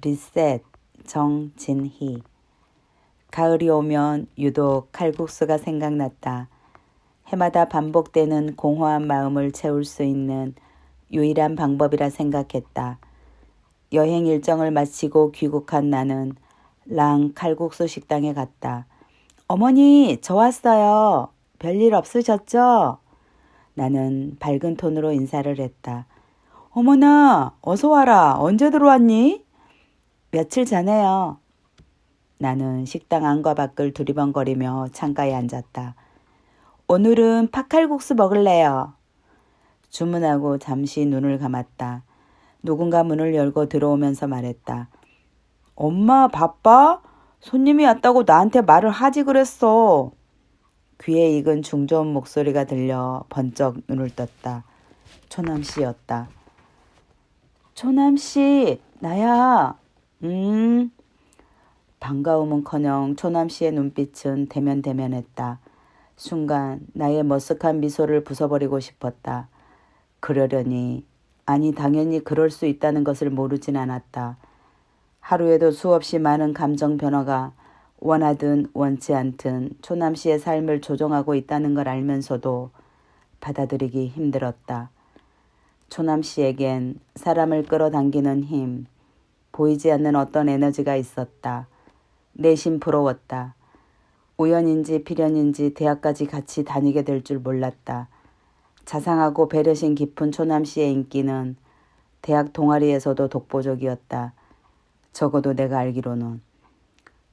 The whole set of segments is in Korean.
리셋 정진희. 가을이 오면 유독 칼국수가 생각났다. 해마다 반복되는 공허한 마음을 채울 수 있는 유일한 방법이라 생각했다. 여행 일정을 마치고 귀국한 나는 랑 칼국수 식당에 갔다. 어머니, 저 왔어요. 별일 없으셨죠? 나는 밝은 톤으로 인사를 했다. 어머나, 어서 와라. 언제 들어왔니? 며칠 전에요. 나는 식당 안과 밖을 두리번거리며 창가에 앉았다. 오늘은 팥칼국수 먹을래요. 주문하고 잠시 눈을 감았다. 누군가 문을 열고 들어오면서 말했다. 엄마 바빠? 손님이 왔다고 나한테 말을 하지 그랬어. 귀에 익은 중저음 목소리가 들려 번쩍 눈을 떴다. 초남씨였다. 초남씨, 나야. 반가움은커녕 초남씨의 눈빛은 대면대면했다. 순간 나의 머쓱한 미소를 부숴버리고 싶었다. 그러려니, 아니 당연히 그럴 수 있다는 것을 모르진 않았다. 하루에도 수없이 많은 감정 변화가 원하든 원치 않든 초남씨의 삶을 조종하고 있다는 걸 알면서도 받아들이기 힘들었다. 초남씨에겐 사람을 끌어당기는 힘, 보이지 않는 어떤 에너지가 있었다. 내심 부러웠다. 우연인지 필연인지 대학까지 같이 다니게 될 줄 몰랐다. 자상하고 배려심 깊은 초남씨의 인기는 대학 동아리에서도 독보적이었다. 적어도 내가 알기로는.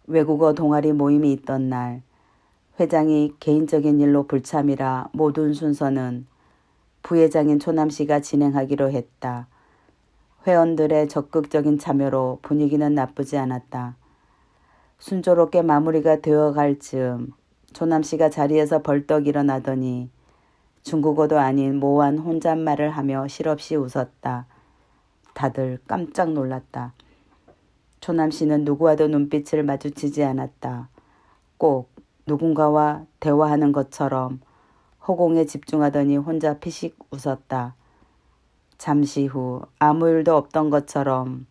외국어 동아리 모임이 있던 날, 회장이 개인적인 일로 불참이라 모든 순서는 부회장인 초남씨가 진행하기로 했다. 회원들의 적극적인 참여로 분위기는 나쁘지 않았다. 순조롭게 마무리가 되어갈 즈음 초남씨가 자리에서 벌떡 일어나더니 중국어도 아닌 모호한 혼잣말을 하며 실없이 웃었다. 다들 깜짝 놀랐다. 초남씨는 누구와도 눈빛을 마주치지 않았다. 꼭 누군가와 대화하는 것처럼 허공에 집중하더니 혼자 피식 웃었다. 잠시 후 아무 일도 없던 것처럼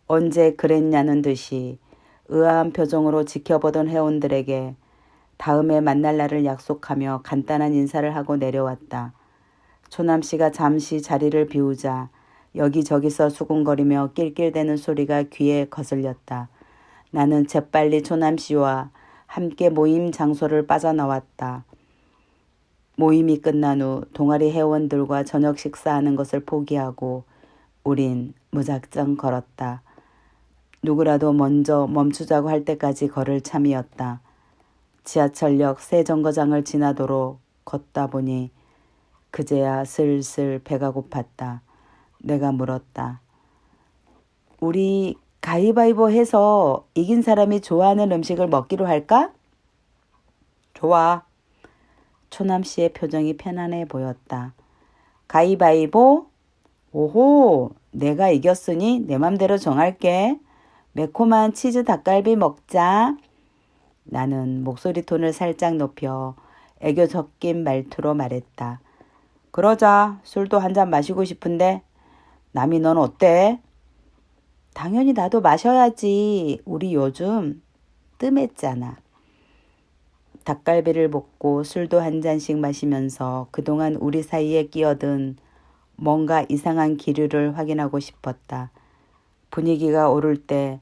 언제 그랬냐는 듯이 의아한 표정으로 지켜보던 회원들에게 다음에 만날 날을 약속하며 간단한 인사를 하고 내려왔다. 초남씨가 잠시 자리를 비우자 여기저기서 수군거리며 낄낄대는 소리가 귀에 거슬렸다. 나는 재빨리 초남씨와 함께 모임 장소를 빠져나왔다. 모임이 끝난 후 동아리 회원들과 저녁 식사하는 것을 포기하고 우린 무작정 걸었다. 누구라도 먼저 멈추자고 할 때까지 걸을 참이었다. 지하철역 새 정거장을 지나도록 걷다 보니 그제야 슬슬 배가 고팠다. 내가 물었다. 우리 가위바위보 해서 이긴 사람이 좋아하는 음식을 먹기로 할까? 좋아. 초남씨의 표정이 편안해 보였다. 가위바위보? 오호, 내가 이겼으니 내 맘대로 정할게. 매콤한 치즈 닭갈비 먹자. 나는 목소리 톤을 살짝 높여 애교 섞인 말투로 말했다. 그러자. 술도 한잔 마시고 싶은데. 남이 넌 어때? 당연히 나도 마셔야지. 우리 요즘 뜸했잖아. 닭갈비를 먹고 술도 한 잔씩 마시면서 그동안 우리 사이에 끼어든 뭔가 이상한 기류를 확인하고 싶었다. 분위기가 오를 때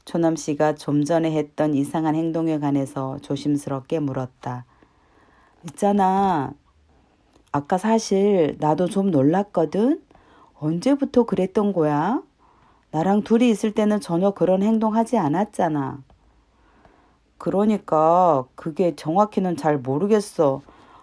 초남씨가 좀 전에 했던 이상한 행동에 관해서 조심스럽게 물었다. 있잖아. 아까 사실 나도 좀 놀랐거든. 언제부터 그랬던 거야? 나랑 둘이 있을 때는 전혀 그런 행동하지 않았잖아. 그러니까 그게 정확히는 잘 모르겠어.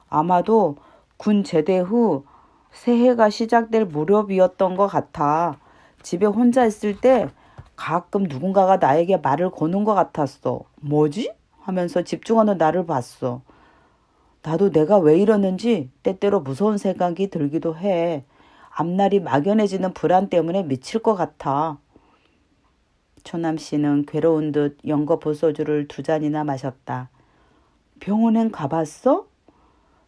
아마도 군 제대 후 새해가 시작될 무렵이었던 것 같아. 집에 혼자 있을 때 가끔 누군가가 나에게 말을 거는 것 같았어. 뭐지? 하면서 집중하는 나를 봤어. 나도 내가 왜 이러는지 때때로 무서운 생각이 들기도 해. 앞날이 막연해지는 불안 때문에 미칠 것 같아. 초남씨는 괴로운 듯 연거푸 소주를 2잔이나 마셨다. 병원엔 가봤어?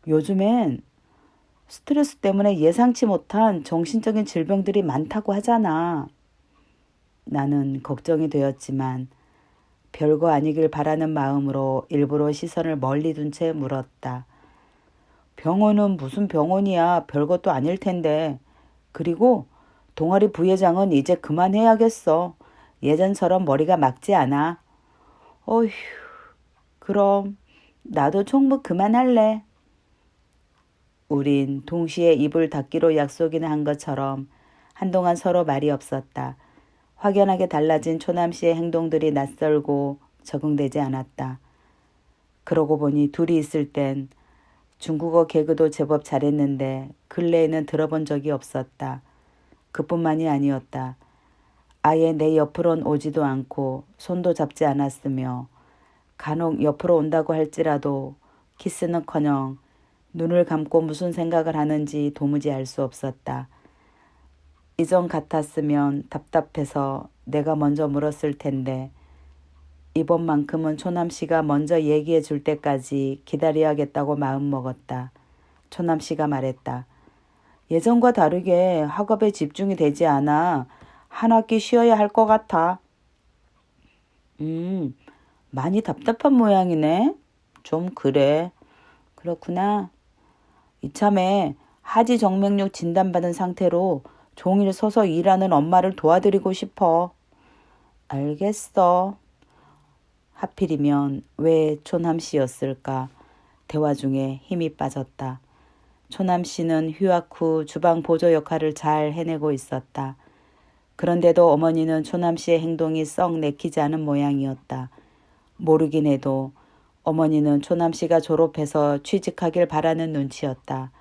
요즘엔 스트레스 때문에 예상치 못한 정신적인 질병들이 많다고 하잖아. 나는 걱정이 되었지만 별거 아니길 바라는 마음으로 일부러 시선을 멀리 둔 채 물었다. 병원은 무슨 병원이야. 별것도 아닐 텐데. 그리고 동아리 부회장은 이제 그만해야겠어. 예전처럼 머리가 막지 않아. 어휴, 그럼 나도 총무 그만할래. 우린 동시에 입을 닫기로 약속이나 한 것처럼 한동안 서로 말이 없었다. 확연하게 달라진 초남씨의 행동들이 낯설고 적응되지 않았다. 그러고 보니 둘이 있을 땐 중국어 개그도 제법 잘했는데 근래에는 들어본 적이 없었다. 그뿐만이 아니었다. 아예 내 옆으론 오지도 않고 손도 잡지 않았으며 간혹 옆으로 온다고 할지라도 키스는커녕 눈을 감고 무슨 생각을 하는지 도무지 알 수 없었다. 이전 같았으면 답답해서 내가 먼저 물었을 텐데 이번만큼은 초남씨가 먼저 얘기해 줄 때까지 기다려야겠다고 마음먹었다. 초남씨가 말했다. 예전과 다르게 학업에 집중이 되지 않아 한 학기 쉬어야 할 것 같아. 많이 답답한 모양이네. 좀 그래. 그렇구나. 이참에 하지 정맥류 진단받은 상태로 종일 서서 일하는 엄마를 도와드리고 싶어. 알겠어. 하필이면 왜 초남씨였을까? 대화 중에 힘이 빠졌다. 초남씨는 휴학 후 주방 보조 역할을 잘 해내고 있었다. 그런데도 어머니는 초남씨의 행동이 썩 내키지 않은 모양이었다. 모르긴 해도 어머니는 초남씨가 졸업해서 취직하길 바라는 눈치였다.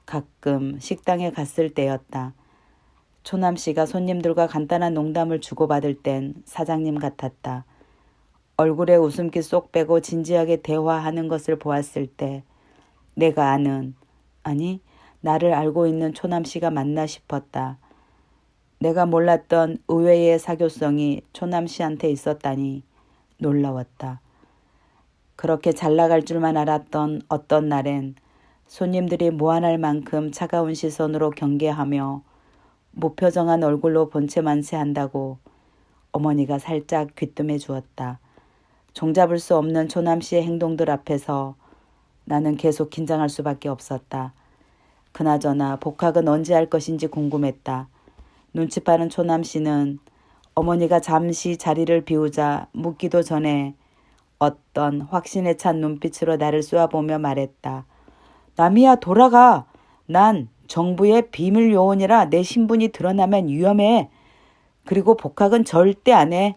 가끔 식당에 갔을 때였다. 초남씨가 손님들과 간단한 농담을 주고받을 땐 사장님 같았다. 얼굴에 웃음기 쏙 빼고 진지하게 대화하는 것을 보았을 때 내가 아는, 아니 나를 알고 있는 초남씨가 맞나 싶었다. 내가 몰랐던 의외의 사교성이 초남씨한테 있었다니 놀라웠다. 그렇게 잘 나갈 줄만 알았던 어떤 날엔 손님들이 무안할 만큼 차가운 시선으로 경계하며 무표정한 얼굴로 본체 만세한다고 어머니가 살짝 귀뜸해 주었다. 종잡을 수 없는 초남씨의 행동들 앞에서 나는 계속 긴장할 수밖에 없었다. 그나저나 복학은 언제 할 것인지 궁금했다. 눈치 빠른 초남씨는 어머니가 잠시 자리를 비우자 묻기도 전에 어떤 확신에 찬 눈빛으로 나를 쏘아보며 말했다. 남이야 돌아가. 난 정부의 비밀 요원이라 내 신분이 드러나면 위험해. 그리고 복학은 절대 안 해.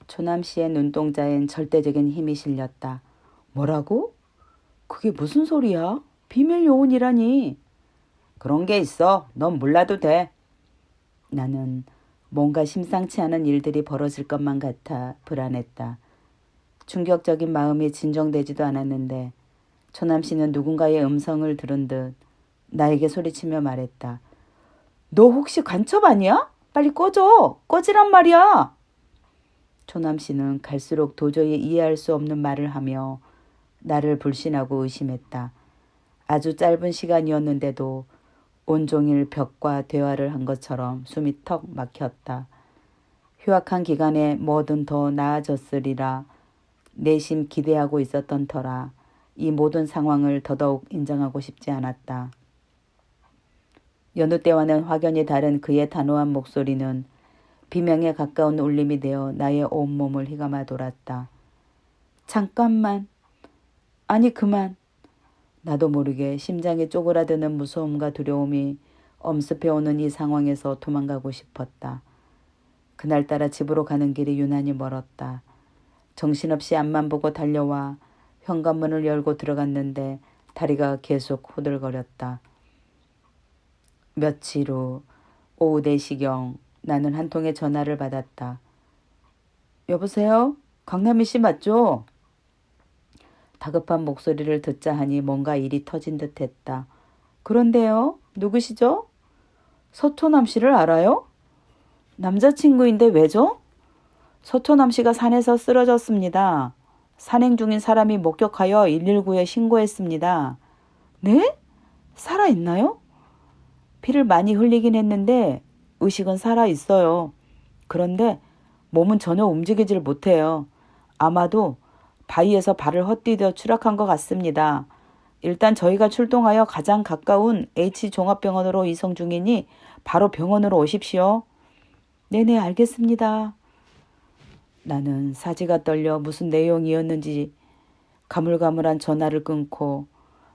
초남씨의 눈동자엔 절대적인 힘이 실렸다. 뭐라고? 그게 무슨 소리야? 비밀 요원이라니. 그런 게 있어. 넌 몰라도 돼. 나는 뭔가 심상치 않은 일들이 벌어질 것만 같아 불안했다. 충격적인 마음이 진정되지도 않았는데 초남씨는 누군가의 음성을 들은 듯 나에게 소리치며 말했다. 너 혹시 간첩 아니야? 빨리 꺼져. 꺼지란 말이야. 초남씨는 갈수록 도저히 이해할 수 없는 말을 하며 나를 불신하고 의심했다. 아주 짧은 시간이었는데도 온종일 벽과 대화를 한 것처럼 숨이 턱 막혔다. 휴학한 기간에 뭐든 더 나아졌으리라 내심 기대하고 있었던 터라 이 모든 상황을 더더욱 인정하고 싶지 않았다. 여느 때와는 확연히 다른 그의 단호한 목소리는 비명에 가까운 울림이 되어 나의 온몸을 휘감아 돌았다. 잠깐만. 아니 그만. 나도 모르게 심장이 쪼그라드는 무서움과 두려움이 엄습해오는 이 상황에서 도망가고 싶었다. 그날따라 집으로 가는 길이 유난히 멀었다. 정신없이 앞만 보고 달려와 현관문을 열고 들어갔는데 다리가 계속 호들거렸다. 며칠 후 오후 4시경 나는 한 통의 전화를 받았다. 여보세요? 강남희 씨 맞죠? 다급한 목소리를 듣자 하니 뭔가 일이 터진 듯 했다. 그런데요? 누구시죠? 서초남 씨를 알아요? 남자친구인데 왜죠? 서초남 씨가 산에서 쓰러졌습니다. 산행 중인 사람이 목격하여 119에 신고했습니다. 네? 살아있나요? 피를 많이 흘리긴 했는데 의식은 살아있어요. 그런데 몸은 전혀 움직이질 못해요. 아마도 바위에서 발을 헛디뎌 추락한 것 같습니다. 일단 저희가 출동하여 가장 가까운 H종합병원으로 이송 중이니 바로 병원으로 오십시오. 네네, 알겠습니다. 나는 사지가 떨려 무슨 내용이었는지 가물가물한 전화를 끊고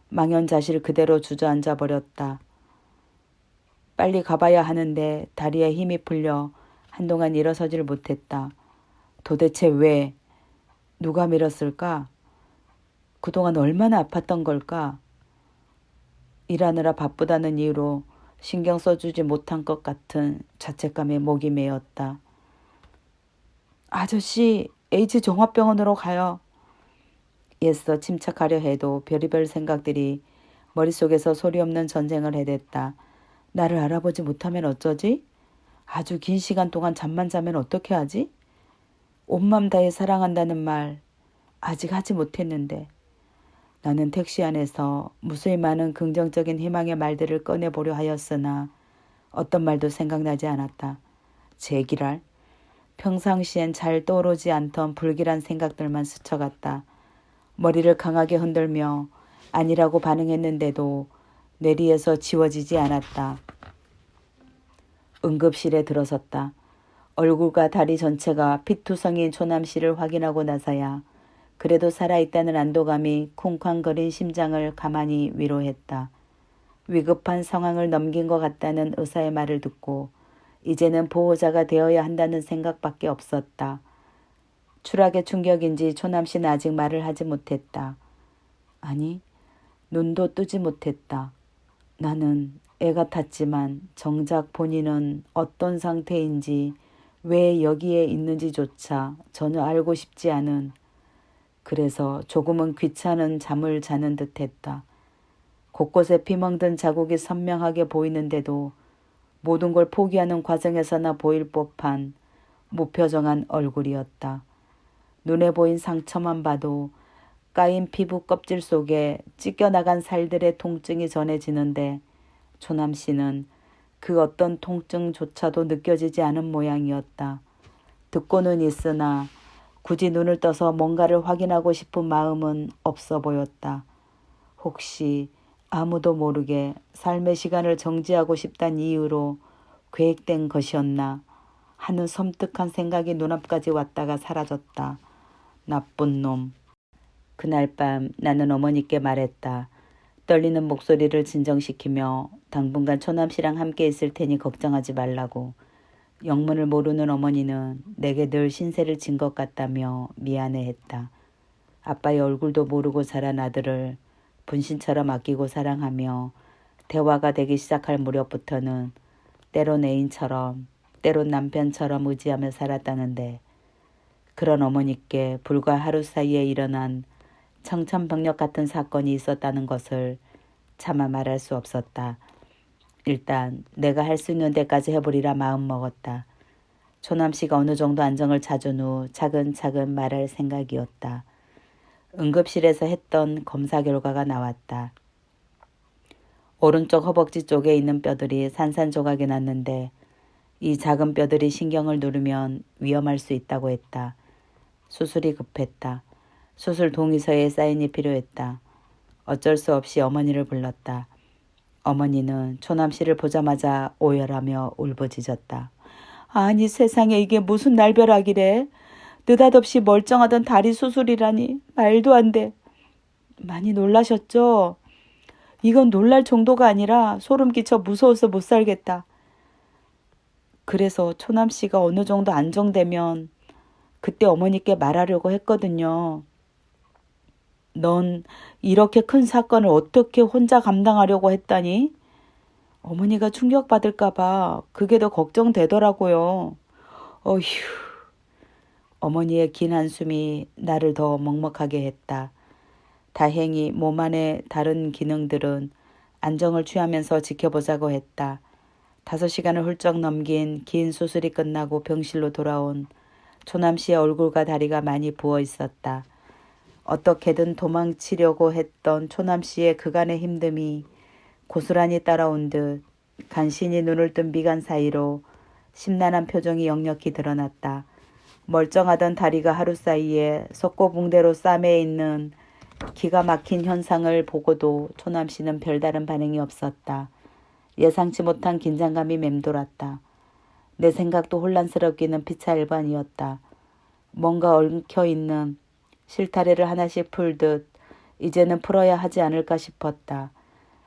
망연자실 그대로 주저앉아 버렸다. 빨리 가봐야 하는데 다리에 힘이 풀려 한동안 일어서질 못했다. 도대체 왜? 누가 밀었을까? 그동안 얼마나 아팠던 걸까? 일하느라 바쁘다는 이유로 신경 써주지 못한 것 같은 자책감에 목이 메었다. 아저씨, H종합병원으로 가요. 애써 침착하려 해도 별의별 생각들이 머릿속에서 소리 없는 전쟁을 해댔다. 나를 알아보지 못하면 어쩌지? 아주 긴 시간 동안 잠만 자면 어떻게 하지? 온 맘 다해 사랑한다는 말 아직 하지 못했는데. 나는 택시 안에서 무수히 많은 긍정적인 희망의 말들을 꺼내보려 하였으나 어떤 말도 생각나지 않았다. 제기랄. 평상시엔 잘 떠오르지 않던 불길한 생각들만 스쳐갔다. 머리를 강하게 흔들며 아니라고 반응했는데도 뇌리에서 지워지지 않았다. 응급실에 들어섰다. 얼굴과 다리 전체가 피투성인 조남 씨를 확인하고 나서야 그래도 살아있다는 안도감이 쿵쾅거린 심장을 가만히 위로했다. 위급한 상황을 넘긴 것 같다는 의사의 말을 듣고 이제는 보호자가 되어야 한다는 생각밖에 없었다. 추락의 충격인지 조남 씨는 아직 말을 하지 못했다. 아니, 눈도 뜨지 못했다. 나는 애 같았지만 정작 본인은 어떤 상태인지 왜 여기에 있는지조차 전혀 알고 싶지 않은, 그래서 조금은 귀찮은 잠을 자는 듯했다. 곳곳에 피멍든 자국이 선명하게 보이는데도 모든 걸 포기하는 과정에서나 보일 법한 무표정한 얼굴이었다. 눈에 보인 상처만 봐도 까인 피부 껍질 속에 찢겨나간 살들의 통증이 전해지는데 조남 씨는 그 어떤 통증조차도 느껴지지 않은 모양이었다. 듣고는 있으나 굳이 눈을 떠서 뭔가를 확인하고 싶은 마음은 없어 보였다. 혹시 아무도 모르게 삶의 시간을 정지하고 싶단 이유로 계획된 것이었나 하는 섬뜩한 생각이 눈앞까지 왔다가 사라졌다. 나쁜 놈. 그날 밤 나는 어머니께 말했다. 떨리는 목소리를 진정시키며 당분간 초남 씨랑 함께 있을 테니 걱정하지 말라고. 영문을 모르는 어머니는 내게 늘 신세를 진 것 같다며 미안해했다. 아빠의 얼굴도 모르고 자란 아들을 분신처럼 아끼고 사랑하며 대화가 되기 시작할 무렵부터는 때론 애인처럼 때론 남편처럼 의지하며 살았다는데, 그런 어머니께 불과 하루 사이에 일어난 청천벽력 같은 사건이 있었다는 것을 차마 말할 수 없었다. 일단 내가 할 수 있는 데까지 해보리라 마음먹었다. 조남 씨가 어느 정도 안정을 찾은 후 차근차근 말할 생각이었다. 응급실에서 했던 검사 결과가 나왔다. 오른쪽 허벅지 쪽에 있는 뼈들이 산산조각이 났는데 이 작은 뼈들이 신경을 누르면 위험할 수 있다고 했다. 수술이 급했다. 수술 동의서에 사인이 필요했다. 어쩔 수 없이 어머니를 불렀다. 어머니는 초남 씨를 보자마자 오열하며 울부짖었다. 아니 세상에 이게 무슨 날벼락이래. 느닷없이 멀쩡하던 다리 수술이라니 말도 안 돼. 많이 놀라셨죠? 이건 놀랄 정도가 아니라 소름 끼쳐 무서워서 못 살겠다. 그래서 초남 씨가 어느 정도 안정되면 그때 어머니께 말하려고 했거든요. 넌 이렇게 큰 사건을 어떻게 혼자 감당하려고 했다니? 어머니가 충격받을까 봐 그게 더 걱정되더라고요. 어휴. 어머니의 긴 한숨이 나를 더 먹먹하게 했다. 다행히 몸 안의 다른 기능들은 안정을 취하면서 지켜보자고 했다. 5시간을 훌쩍 넘긴 긴 수술이 끝나고 병실로 돌아온 조남 씨의 얼굴과 다리가 많이 부어 있었다. 어떻게든 도망치려고 했던 초남 씨의 그간의 힘듦이 고스란히 따라온 듯 간신히 눈을 뜬 미간 사이로 심란한 표정이 역력히 드러났다. 멀쩡하던 다리가 하루 사이에 석고붕대로 싸매 있는 기가 막힌 현상을 보고도 초남 씨는 별다른 반응이 없었다. 예상치 못한 긴장감이 맴돌았다. 내 생각도 혼란스럽기는 피차일반이었다. 뭔가 얽혀있는 실타래를 하나씩 풀듯 이제는 풀어야 하지 않을까 싶었다.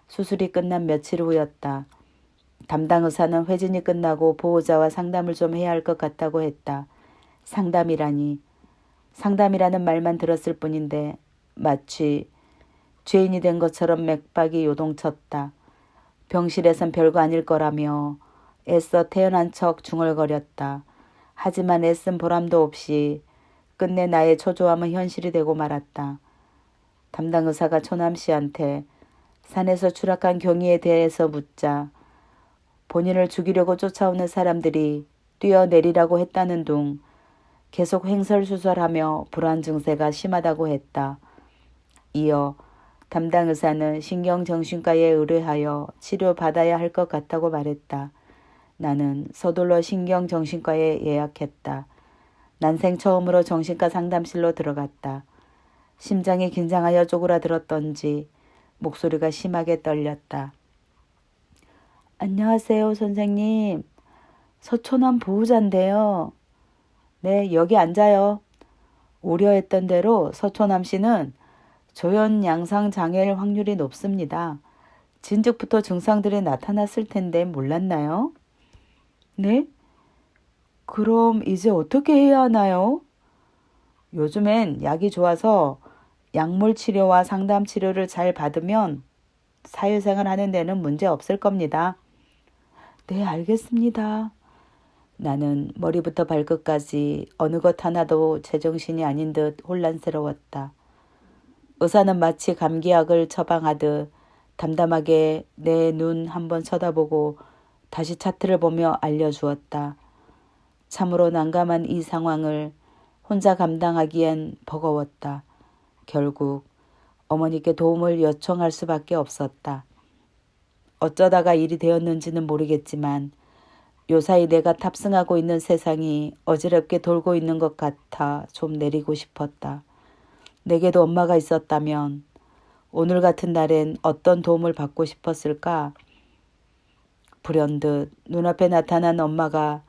수술이 끝난 며칠 후였다. 담당 의사는 회진이 끝나고 보호자와 상담을 좀 해야 할 것 같다고 했다. 상담이라니. 상담이라는 말만 들었을 뿐인데 마치 죄인이 된 것처럼 맥박이 요동쳤다. 병실에선 별거 아닐 거라며 애써 태어난 척 중얼거렸다. 하지만 애쓴 보람도 없이 끝내 나의 초조함은 현실이 되고 말았다. 담당 의사가 초남 씨한테 산에서 추락한 경위에 대해서 묻자 본인을 죽이려고 쫓아오는 사람들이 뛰어내리라고 했다는 둥 계속 횡설수설하며 불안 증세가 심하다고 했다. 이어 담당 의사는 신경정신과에 의뢰하여 치료받아야 할 것 같다고 말했다. 나는 서둘러 신경정신과에 예약했다. 난생 처음으로 정신과 상담실로 들어갔다. 심장이 긴장하여 쪼그라들었던지 목소리가 심하게 떨렸다. 안녕하세요, 선생님. 서초남 보호자인데요. 네, 여기 앉아요. 우려했던 대로 서초남 씨는 조현 양상 장애일 확률이 높습니다. 진즉부터 증상들이 나타났을 텐데 몰랐나요? 네? 그럼 이제 어떻게 해야 하나요? 요즘엔 약이 좋아서 약물 치료와 상담 치료를 잘 받으면 사회생활 하는 데는 문제 없을 겁니다. 네, 알겠습니다. 나는 머리부터 발끝까지 어느 것 하나도 제정신이 아닌 듯 혼란스러웠다. 의사는 마치 감기약을 처방하듯 담담하게 내 눈 한번 쳐다보고 다시 차트를 보며 알려주었다. 참으로 난감한 이 상황을 혼자 감당하기엔 버거웠다. 결국 어머니께 도움을 요청할 수밖에 없었다. 어쩌다가 일이 되었는지는 모르겠지만 요사이 내가 탑승하고 있는 세상이 어지럽게 돌고 있는 것 같아 좀 내리고 싶었다. 내게도 엄마가 있었다면 오늘 같은 날엔 어떤 도움을 받고 싶었을까? 불현듯 눈앞에 나타난 엄마가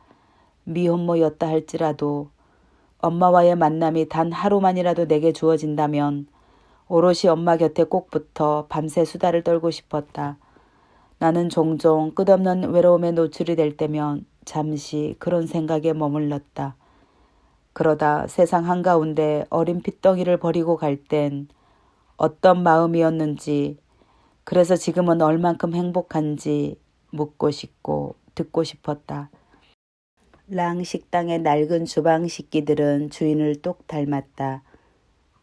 미혼모였다 할지라도 엄마와의 만남이 단 하루만이라도 내게 주어진다면 오롯이 엄마 곁에 꼭 붙어 밤새 수다를 떨고 싶었다. 나는 종종 끝없는 외로움에 노출이 될 때면 잠시 그런 생각에 머물렀다. 그러다 세상 한가운데 어린 핏덩이를 버리고 갈 땐 어떤 마음이었는지, 그래서 지금은 얼만큼 행복한지 묻고 싶고 듣고 싶었다. 랑 식당의 낡은 주방 식기들은 주인을 똑 닮았다.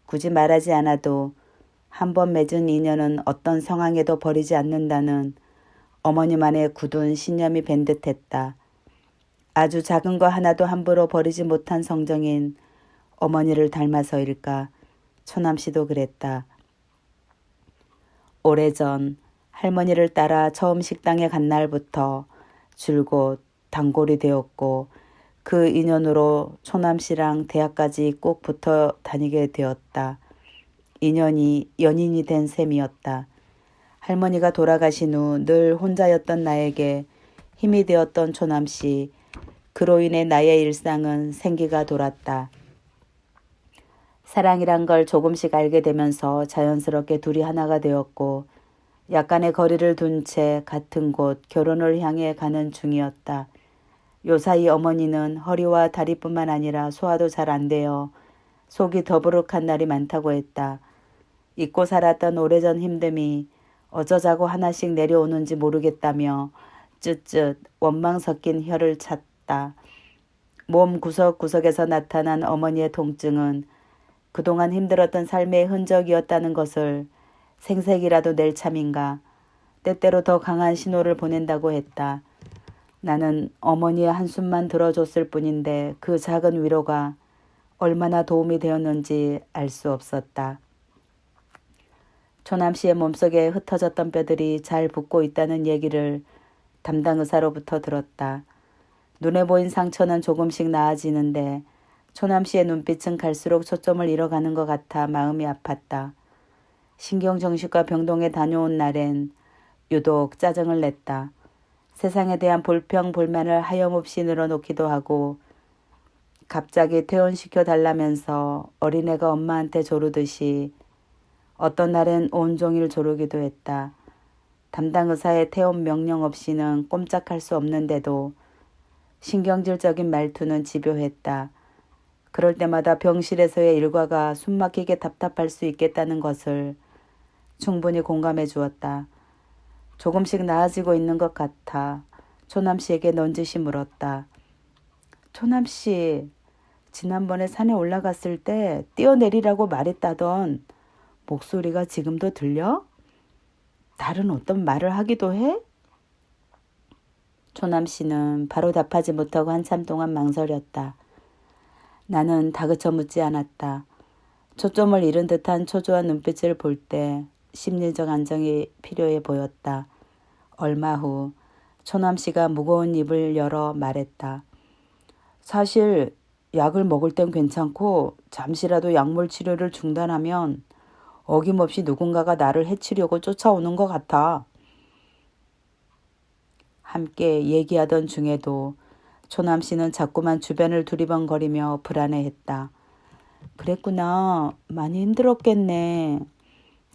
굳이 말하지 않아도 한 번 맺은 인연은 어떤 상황에도 버리지 않는다는 어머니만의 굳은 신념이 밴 듯했다. 아주 작은 거 하나도 함부로 버리지 못한 성정인 어머니를 닮아서일까. 초남씨도 그랬다. 오래전 할머니를 따라 처음 식당에 간 날부터 줄곧 단골이 되었고 그 인연으로 초남씨랑 대학까지 꼭 붙어 다니게 되었다. 인연이 연인이 된 셈이었다. 할머니가 돌아가신 후 늘 혼자였던 나에게 힘이 되었던 초남씨. 그로 인해 나의 일상은 생기가 돌았다. 사랑이란 걸 조금씩 알게 되면서 자연스럽게 둘이 하나가 되었고 약간의 거리를 둔 채 같은 곳 결혼을 향해 가는 중이었다. 요사이 어머니는 허리와 다리뿐만 아니라 소화도 잘 안 되어 속이 더부룩한 날이 많다고 했다. 잊고 살았던 오래전 힘듦이 어쩌자고 하나씩 내려오는지 모르겠다며 쯧쯧 원망 섞인 혀를 찼다. 몸 구석구석에서 나타난 어머니의 통증은 그동안 힘들었던 삶의 흔적이었다는 것을 생색이라도 낼 참인가. 때때로 더 강한 신호를 보낸다고 했다. 나는 어머니의 한숨만 들어줬을 뿐인데 그 작은 위로가 얼마나 도움이 되었는지 알 수 없었다. 초남씨의 몸속에 흩어졌던 뼈들이 잘 붙고 있다는 얘기를 담당 의사로부터 들었다. 눈에 보인 상처는 조금씩 나아지는데 초남 씨의 눈빛은 갈수록 초점을 잃어가는 것 같아 마음이 아팠다. 신경정신과 병동에 다녀온 날엔 유독 짜증을 냈다. 세상에 대한 불평, 불만을 하염없이 늘어놓기도 하고 갑자기 퇴원시켜 달라면서 어린애가 엄마한테 조르듯이 어떤 날엔 온종일 조르기도 했다. 담당 의사의 퇴원 명령 없이는 꼼짝할 수 없는데도 신경질적인 말투는 집요했다. 그럴 때마다 병실에서의 일과가 숨막히게 답답할 수 있겠다는 것을 충분히 공감해 주었다. 조금씩 나아지고 있는 것 같아 초남 씨에게 넌지시 물었다. 초남 씨, 지난번에 산에 올라갔을 때 뛰어내리라고 말했다던 목소리가 지금도 들려? 다른 어떤 말을 하기도 해? 초남 씨는 바로 답하지 못하고 한참 동안 망설였다. 나는 다그쳐 묻지 않았다. 초점을 잃은 듯한 초조한 눈빛을 볼 때 심리적 안정이 필요해 보였다. 얼마 후 초남 씨가 무거운 입을 열어 말했다. 사실 약을 먹을 땐 괜찮고 잠시라도 약물 치료를 중단하면 어김없이 누군가가 나를 해치려고 쫓아오는 것 같아. 함께 얘기하던 중에도 초남 씨는 자꾸만 주변을 두리번거리며 불안해했다. 그랬구나. 많이 힘들었겠네.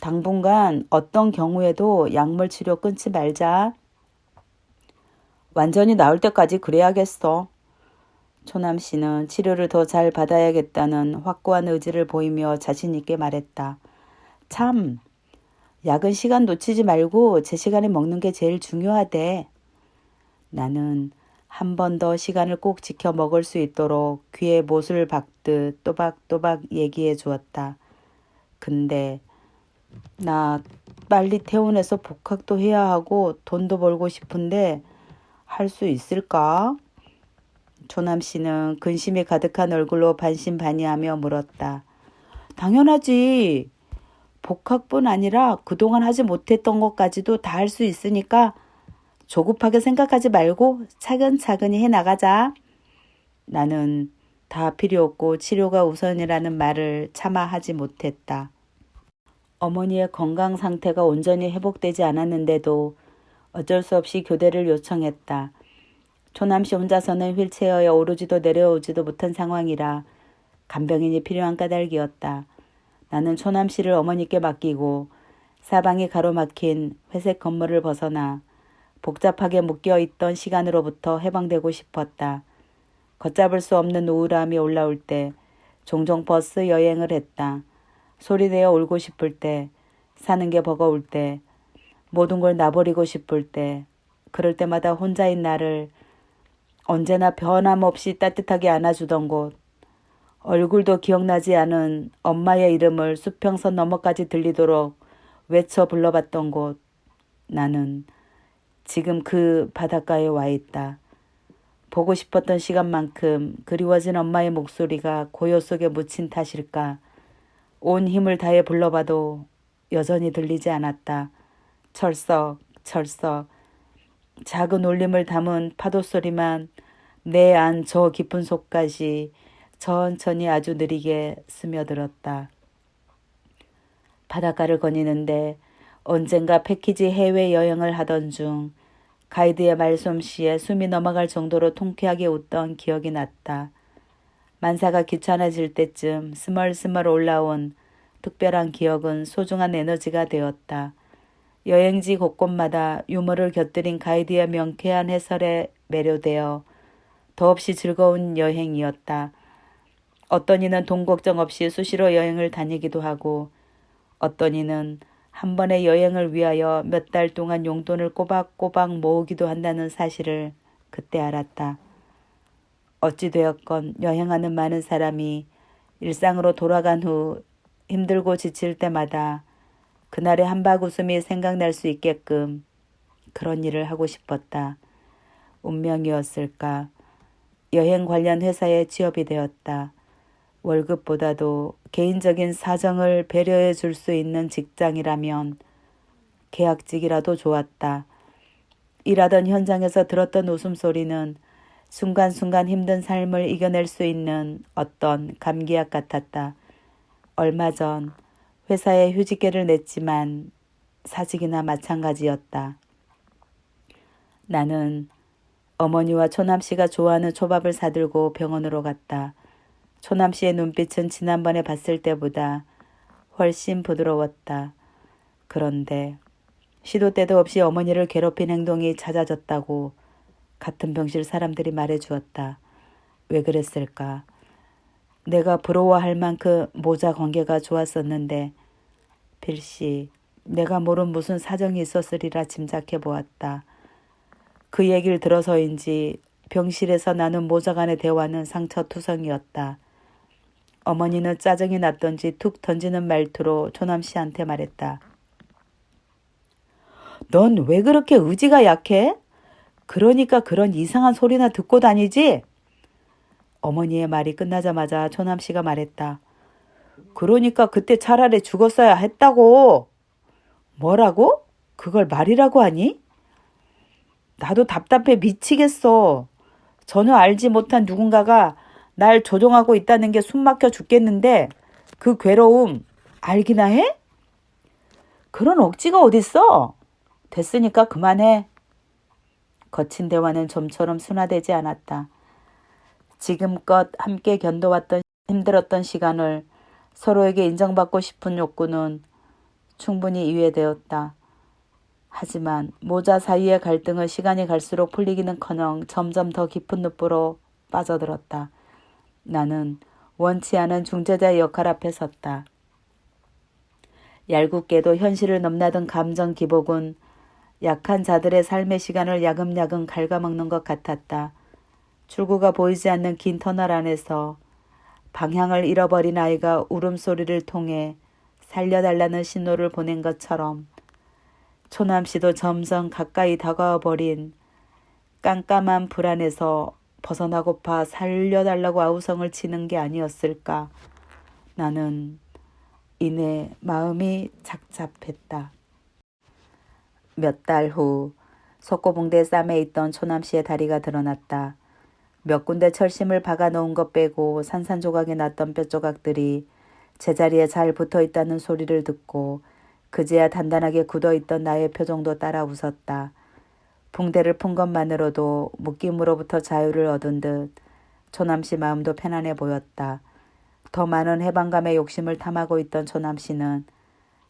당분간 어떤 경우에도 약물 치료 끊지 말자. 완전히 나을 때까지 그래야겠어. 초남 씨는 치료를 더 잘 받아야겠다는 확고한 의지를 보이며 자신 있게 말했다. 참, 약은 시간 놓치지 말고 제 시간에 먹는 게 제일 중요하대. 나는 한 번 더 시간을 꼭 지켜 먹을 수 있도록 귀에 못을 박듯 또박또박 얘기해 주었다. 근데 나 빨리 퇴원해서 복학도 해야 하고 돈도 벌고 싶은데 할 수 있을까? 조남 씨는 근심이 가득한 얼굴로 반신반의하며 물었다. 당연하지. 복학뿐 아니라 그동안 하지 못했던 것까지도 다 할 수 있으니까 조급하게 생각하지 말고 차근차근히 해나가자. 나는 다 필요 없고 치료가 우선이라는 말을 차마 하지 못했다. 어머니의 건강 상태가 온전히 회복되지 않았는데도 어쩔 수 없이 교대를 요청했다. 초남씨 혼자서는 휠체어에 오르지도 내려오지도 못한 상황이라 간병인이 필요한 까닭이었다. 나는 초남씨를 어머니께 맡기고 사방이 가로막힌 회색 건물을 벗어나 복잡하게 묶여있던 시간으로부터 해방되고 싶었다. 걷잡을 수 없는 우울함이 올라올 때 종종 버스 여행을 했다. 소리내어 울고 싶을 때, 사는 게 버거울 때, 모든 걸 놔버리고 싶을 때, 그럴 때마다 혼자인 나를 언제나 변함없이 따뜻하게 안아주던 곳, 얼굴도 기억나지 않은 엄마의 이름을 수평선 너머까지 들리도록 외쳐 불러봤던 곳, 나는 지금 그 바닷가에 와 있다. 보고 싶었던 시간만큼 그리워진 엄마의 목소리가 고요 속에 묻힌 탓일까. 온 힘을 다해 불러봐도 여전히 들리지 않았다. 철썩, 철썩. 작은 울림을 담은 파도 소리만 내 안 저 깊은 속까지 천천히 아주 느리게 스며들었다. 바닷가를 거니는데 언젠가 패키지 해외여행을 하던 중 가이드의 말솜씨에 숨이 넘어갈 정도로 통쾌하게 웃던 기억이 났다. 만사가 귀찮아질 때쯤 스멀스멀 올라온 특별한 기억은 소중한 에너지가 되었다. 여행지 곳곳마다 유머를 곁들인 가이드의 명쾌한 해설에 매료되어 더없이 즐거운 여행이었다. 어떤 이는 돈 걱정 없이 수시로 여행을 다니기도 하고 어떤 이는 한 번의 여행을 위하여 몇 달 동안 용돈을 꼬박꼬박 모으기도 한다는 사실을 그때 알았다. 어찌되었건 여행하는 많은 사람이 일상으로 돌아간 후 힘들고 지칠 때마다 그날의 한박 웃음이 생각날 수 있게끔 그런 일을 하고 싶었다. 운명이었을까. 여행 관련 회사에 취업이 되었다. 월급보다도 개인적인 사정을 배려해 줄 수 있는 직장이라면 계약직이라도 좋았다. 일하던 현장에서 들었던 웃음소리는 순간순간 힘든 삶을 이겨낼 수 있는 어떤 감기약 같았다. 얼마 전 회사에 휴직계를 냈지만 사직이나 마찬가지였다. 나는 어머니와 초남씨가 좋아하는 초밥을 사들고 병원으로 갔다. 초남씨의 눈빛은 지난번에 봤을 때보다 훨씬 부드러웠다. 그런데 시도 때도 없이 어머니를 괴롭힌 행동이 잦아졌다고 같은 병실 사람들이 말해주었다. 왜 그랬을까? 내가 부러워할 만큼 모자 관계가 좋았었는데 필시 내가 모른 무슨 사정이 있었으리라 짐작해 보았다. 그 얘기를 들어서인지 병실에서 나눈 모자 간의 대화는 상처투성이었다. 어머니는 짜증이 났던지 툭 던지는 말투로 조남씨한테 말했다. 넌 왜 그렇게 의지가 약해? 그러니까 그런 이상한 소리나 듣고 다니지? 어머니의 말이 끝나자마자 조남씨가 말했다. 그러니까 그때 차라리 죽었어야 했다고. 뭐라고? 그걸 말이라고 하니? 나도 답답해 미치겠어. 전혀 알지 못한 누군가가 날 조종하고 있다는 게 숨막혀 죽겠는데 그 괴로움 알기나 해? 그런 억지가 어딨어? 됐으니까 그만해. 거친 대화는 좀처럼 순화되지 않았다. 지금껏 함께 견뎌왔던 힘들었던 시간을 서로에게 인정받고 싶은 욕구는 충분히 이해되었다. 하지만 모자 사이의 갈등은 시간이 갈수록 풀리기는커녕 점점 더 깊은 늪으로 빠져들었다. 나는 원치 않은 중재자의 역할 앞에 섰다. 얄궂게도 현실을 넘나든 감정 기복은 약한 자들의 삶의 시간을 야금야금 갉아먹는 것 같았다. 출구가 보이지 않는 긴 터널 안에서 방향을 잃어버린 아이가 울음소리를 통해 살려달라는 신호를 보낸 것처럼 초남씨도 점점 가까이 다가와 버린 깜깜한 불안에서 벗어나고파 살려달라고 아우성을 치는 게 아니었을까. 나는 이내 마음이 착잡했다. 몇 달 후 속고붕대 쌈에 있던 초남씨의 다리가 드러났다. 몇 군데 철심을 박아놓은 것 빼고 산산조각이 났던 뼈조각들이 제자리에 잘 붙어있다는 소리를 듣고 그제야 단단하게 굳어있던 나의 표정도 따라 웃었다. 붕대를 푼 것만으로도 묶임으로부터 자유를 얻은 듯 초남씨 마음도 편안해 보였다. 더 많은 해방감의 욕심을 탐하고 있던 초남씨는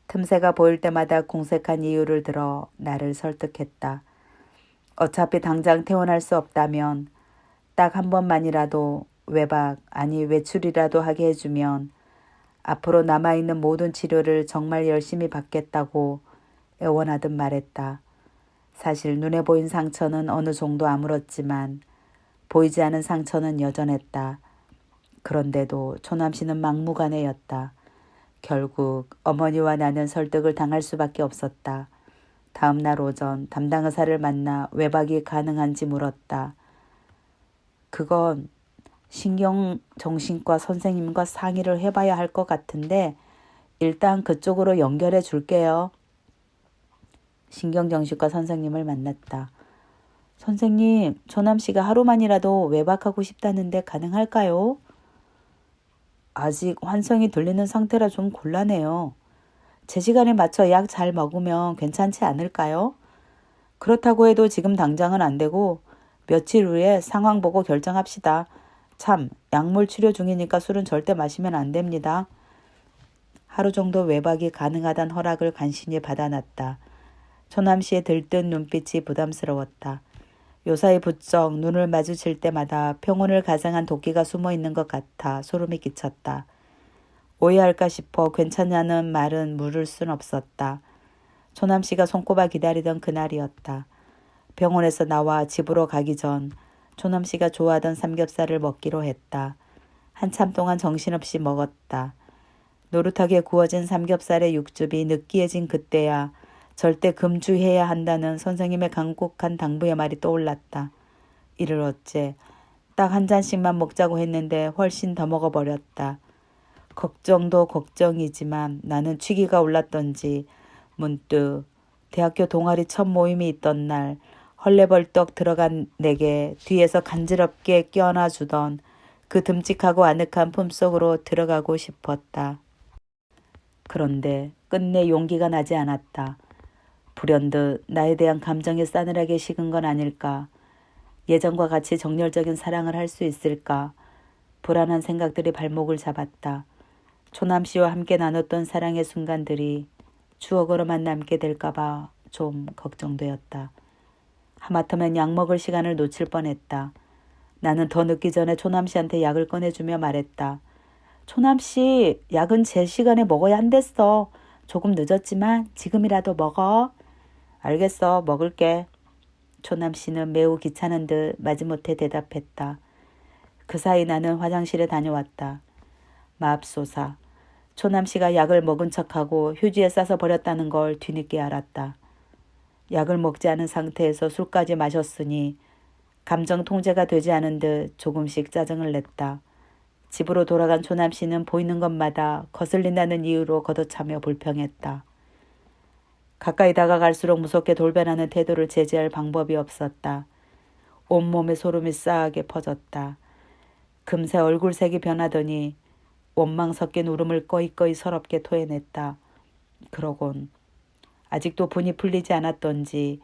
틈새가 보일 때마다 궁색한 이유를 들어 나를 설득했다. 어차피 당장 퇴원할 수 없다면 딱 한 번만이라도 외박 아니 외출이라도 하게 해주면 앞으로 남아있는 모든 치료를 정말 열심히 받겠다고 애원하듯 말했다. 사실 눈에 보인 상처는 어느 정도 아물었지만 보이지 않은 상처는 여전했다. 그런데도 초남씨는 막무가내였다. 결국 어머니와 나는 설득을 당할 수밖에 없었다. 다음 날 오전 담당 의사를 만나 외박이 가능한지 물었다. 그건 신경정신과 선생님과 상의를 해봐야 할 것 같은데 일단 그쪽으로 연결해 줄게요. 신경정신과 선생님을 만났다. 선생님, 조남씨가 하루만이라도 외박하고 싶다는데 가능할까요? 아직 환성이 들리는 상태라 좀 곤란해요. 제 시간에 맞춰 약 잘 먹으면 괜찮지 않을까요? 그렇다고 해도 지금 당장은 안 되고 며칠 후에 상황 보고 결정합시다. 참, 약물 치료 중이니까 술은 절대 마시면 안 됩니다. 하루 정도 외박이 가능하단 허락을 간신히 받아놨다. 초남씨의 들뜬 눈빛이 부담스러웠다. 요사이 부쩍 눈을 마주칠 때마다 평온을 가장한 도끼가 숨어있는 것 같아 소름이 끼쳤다. 오해할까 싶어 괜찮냐는 말은 물을 순 없었다. 초남씨가 손꼽아 기다리던 그날이었다. 병원에서 나와 집으로 가기 전 초남씨가 좋아하던 삼겹살을 먹기로 했다. 한참 동안 정신없이 먹었다. 노릇하게 구워진 삼겹살의 육즙이 느끼해진 그때야 절대 금주해야 한다는 선생님의 간곡한 당부의 말이 떠올랐다. 이를 어째 딱 한 잔씩만 먹자고 했는데 훨씬 더 먹어버렸다. 걱정도 걱정이지만 나는 취기가 올랐던지 문득 대학교 동아리 첫 모임이 있던 날 헐레벌떡 들어간 내게 뒤에서 간지럽게 껴안아주던 그 듬직하고 아늑한 품속으로 들어가고 싶었다. 그런데 끝내 용기가 나지 않았다. 불현듯 나에 대한 감정이 싸늘하게 식은 건 아닐까? 예전과 같이 정열적인 사랑을 할 수 있을까? 불안한 생각들이 발목을 잡았다. 초남 씨와 함께 나눴던 사랑의 순간들이 추억으로만 남게 될까봐 좀 걱정되었다. 하마터면 약 먹을 시간을 놓칠 뻔했다. 나는 더 늦기 전에 초남 씨한테 약을 꺼내주며 말했다. 초남 씨, 약은 제 시간에 먹어야 한댔어. 조금 늦었지만 지금이라도 먹어. 알겠어, 먹을게. 초남 씨는 매우 귀찮은 듯 마지못해 대답했다. 그 사이 나는 화장실에 다녀왔다. 맙소사. 초남 씨가 약을 먹은 척하고 휴지에 싸서 버렸다는 걸 뒤늦게 알았다. 약을 먹지 않은 상태에서 술까지 마셨으니 감정 통제가 되지 않은 듯 조금씩 짜증을 냈다. 집으로 돌아간 초남 씨는 보이는 것마다 거슬린다는 이유로 걷어차며 불평했다. 가까이 다가갈수록 무섭게 돌변하는 태도를 제지할 방법이 없었다. 온몸에 소름이 싸하게 퍼졌다. 금세 얼굴색이 변하더니 원망 섞인 울음을 꺼이꺼이 서럽게 토해냈다. 그러곤 아직도 분이 풀리지 않았던지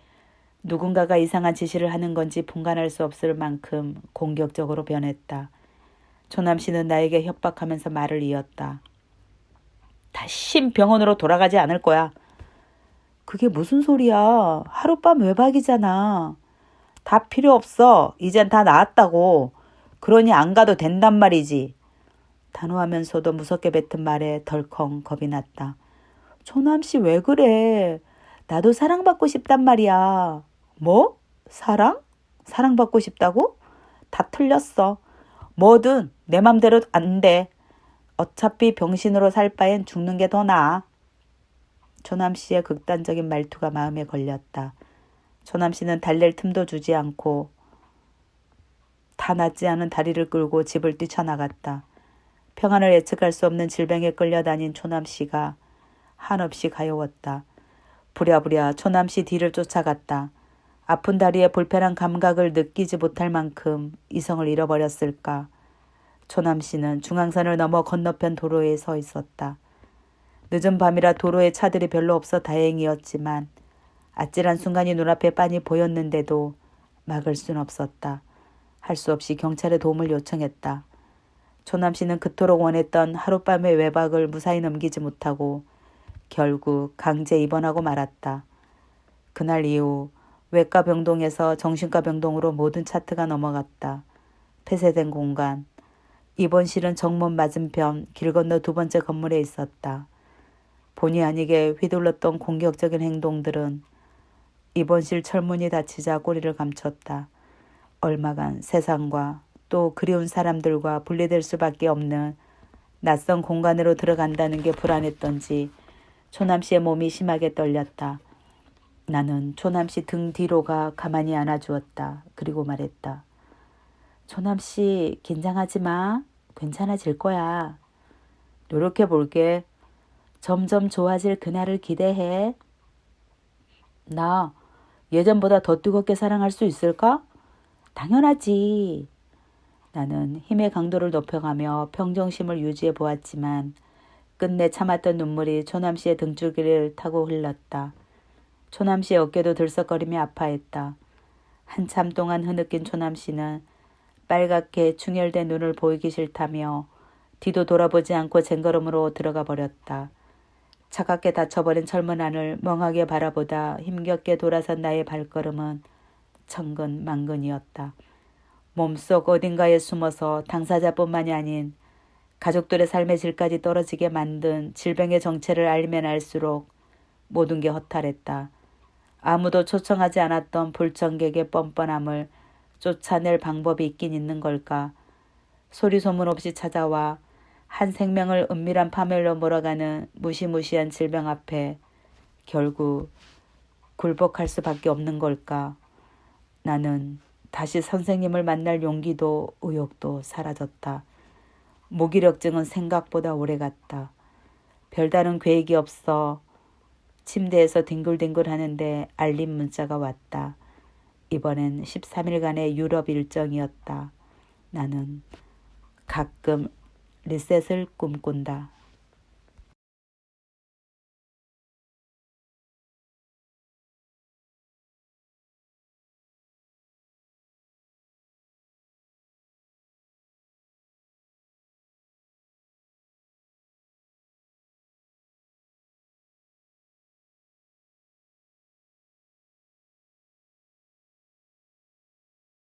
누군가가 이상한 지시를 하는 건지 분간할 수 없을 만큼 공격적으로 변했다. 초남 씨는 나에게 협박하면서 말을 이었다. 다신 병원으로 돌아가지 않을 거야. 그게 무슨 소리야. 하룻밤 외박이잖아. 다 필요 없어. 이젠 다 나았다고. 그러니 안 가도 된단 말이지. 단호하면서도 무섭게 뱉은 말에 덜컹 겁이 났다. 초남씨 왜 그래? 나도 사랑받고 싶단 말이야. 뭐? 사랑? 사랑받고 싶다고? 다 틀렸어. 뭐든 내 맘대로 안 돼. 어차피 병신으로 살 바엔 죽는 게 더 나아. 초남씨의 극단적인 말투가 마음에 걸렸다. 초남씨는 달랠 틈도 주지 않고 다 낫지 않은 다리를 끌고 집을 뛰쳐나갔다. 평안을 예측할 수 없는 질병에 끌려다닌 초남씨가 한없이 가여웠다. 부랴부랴 초남씨 뒤를 쫓아갔다. 아픈 다리에 불편한 감각을 느끼지 못할 만큼 이성을 잃어버렸을까. 초남씨는 중앙선을 넘어 건너편 도로에 서 있었다. 늦은 밤이라 도로에 차들이 별로 없어 다행이었지만 아찔한 순간이 눈앞에 빤히 보였는데도 막을 순 없었다. 할 수 없이 경찰의 도움을 요청했다. 초남씨는 그토록 원했던 하룻밤의 외박을 무사히 넘기지 못하고 결국 강제 입원하고 말았다. 그날 이후 외과 병동에서 정신과 병동으로 모든 차트가 넘어갔다. 폐쇄된 공간. 입원실은 정문 맞은편 길 건너 두 번째 건물에 있었다. 본의 아니게 휘둘렀던 공격적인 행동들은 입원실 철문이 닫히자 꼬리를 감췄다. 얼마간 세상과 또 그리운 사람들과 분리될 수밖에 없는 낯선 공간으로 들어간다는 게 불안했던지 초남씨의 몸이 심하게 떨렸다. 나는 초남씨 등 뒤로가 가만히 안아주었다. 그리고 말했다. 초남씨 긴장하지 마. 괜찮아질 거야. 노력해 볼게. 점점 좋아질 그날을 기대해. 나 예전보다 더 뜨겁게 사랑할 수 있을까? 당연하지. 나는 힘의 강도를 높여가며 평정심을 유지해 보았지만 끝내 참았던 눈물이 초남씨의 등줄기를 타고 흘렀다. 초남씨의 어깨도 들썩거리며 아파했다. 한참 동안 흐느낀 초남씨는 빨갛게 충혈된 눈을 보이기 싫다며 뒤도 돌아보지 않고 쟁걸음으로 들어가 버렸다. 차갑게 닫혀버린 철문 안을 멍하게 바라보다 힘겹게 돌아선 나의 발걸음은 천근만근이었다. 몸속 어딘가에 숨어서 당사자뿐만이 아닌 가족들의 삶의 질까지 떨어지게 만든 질병의 정체를 알면 알수록 모든 게 허탈했다. 아무도 초청하지 않았던 불청객의 뻔뻔함을 쫓아낼 방법이 있긴 있는 걸까? 소리 소문 없이 찾아와 한 생명을 은밀한 파멸로 몰아가는 무시무시한 질병 앞에 결국 굴복할 수밖에 없는 걸까? 나는 다시 선생님을 만날 용기도 의욕도 사라졌다. 무기력증은 생각보다 오래갔다. 별다른 계획이 없어 침대에서 뒹굴뒹굴 하는데 알림 문자가 왔다. 이번엔 13일간의 유럽 일정이었다. 나는 가끔 리셋을 꿈꾼다.